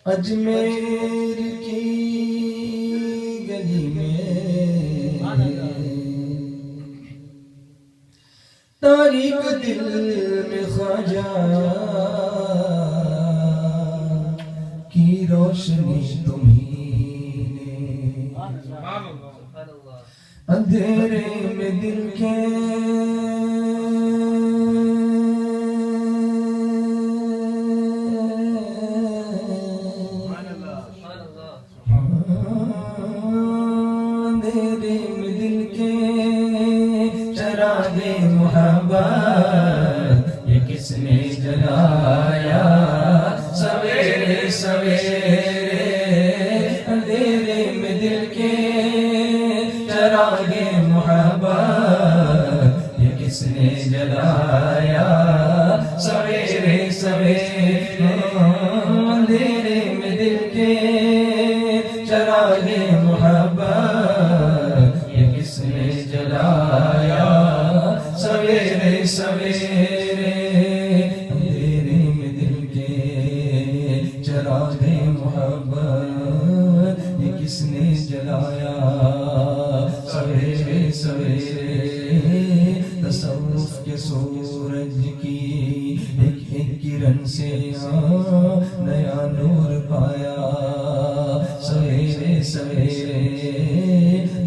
اجمیر کی گلی میں تاریک دل میں خواجہ کی روشنی تمہیں نے اندھیرے میں دل کے یہ کس نے جلایا سویرے سویرے اندھیرے میں دل کے چراغ محبت یہ کس نے جلایا سویرے سویرے اندھیرے میں دل کے چراغ محبت یہ کس نے جلایا سویرے سویرے اندھیرے میں دل کے چراغ محبت یہ کس نے جلایا سویرے سویرے تصوف کے سورج کی ایک ایک کرن سے نیا نور پایا سویرے سویرے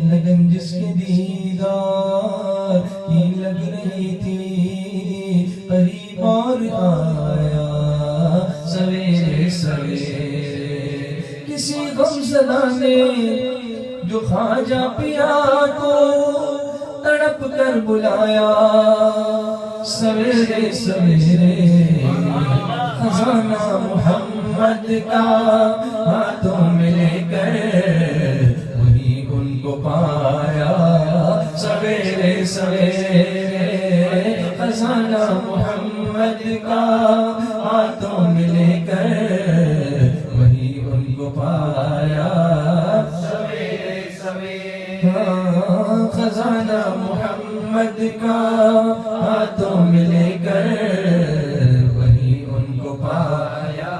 لگن جس کے دیدار کی لگ رہی تھی قریب اور آیا سویرے سویرے کسی غمزدہ نے جو خواجہ پیا کو تڑپ کر بلایا سویرے سویرے خزانہ محمد کا ہاتھوں میں لے کر وہی ان کو پایا سویرے سویرے خزانہ محمد کا ہاتھوں میں لے کر وہی ان کو پایا سویرے سویرے خزانہ محمد کا ہاتھوں میں لے کر وہی ان کو پایا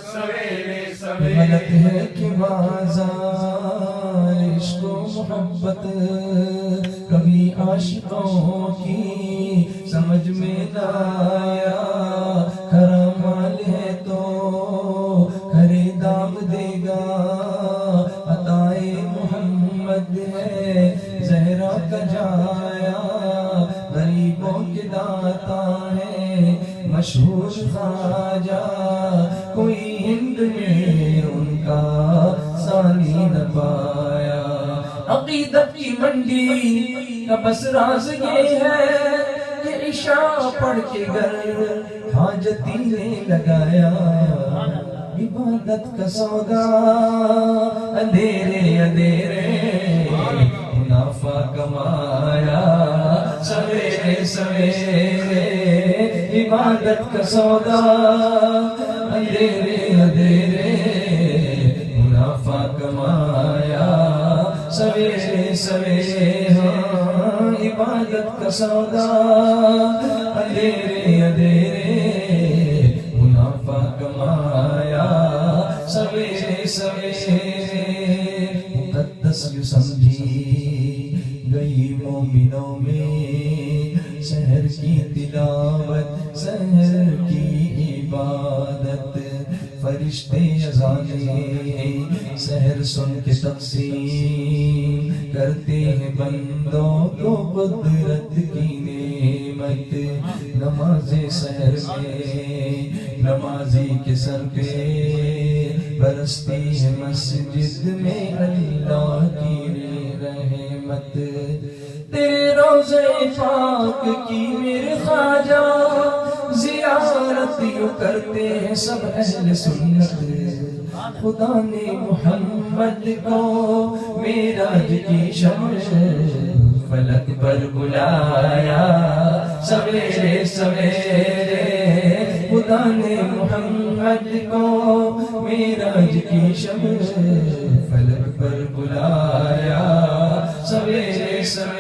سویرے سویرے غلط ہے کہ بازار عشق و محبت کبھی عاشقوں کی سمجھ میں نہ آیا کھرا مال ہے تو کھرے دام دے گا عطائے محمد ہے زہرا کا جایا غریبوں کے داتا ہے مشہور خواجہ کوئی ہند میں ان کا ثانی نہ پایا عقیدت کی منڈی کا بس راز یہ ہے کہ عشاء پڑھ کے گھر حاجتی نے لگایا عبادت کا سودا اندھیرے اندھیرے منافع کمایا سویرے سویرے عبادت کا سودا اندھیرے اندھیرے منافع کمایا سویرے سویرے عبادت کا سودا اندھیرے اندھیرے منافع کمایا سویرے سویرے مقدس جو سمجھی گئی مومنوں میں سحر کی تلاوت سحر کی عبادت فرشتے اذانیں سحر سن کے تقسیم کرتے ہیں بندوں کو قدرت کی نعمت نماز سحر میں نمازی کے سر پہ برستی ہے مسجد میں اللہ کی رحمت تیرے روضے پاک کی میرے خواجہ زیارت یوں کرتے ہیں سب اہل سنت خدا نے محمد کو معراج کی شمع فلک پر بلایا سویرے سویرے خدا نے محمد کو معراج کی شمع فلک پر بلایا سویرے سویرے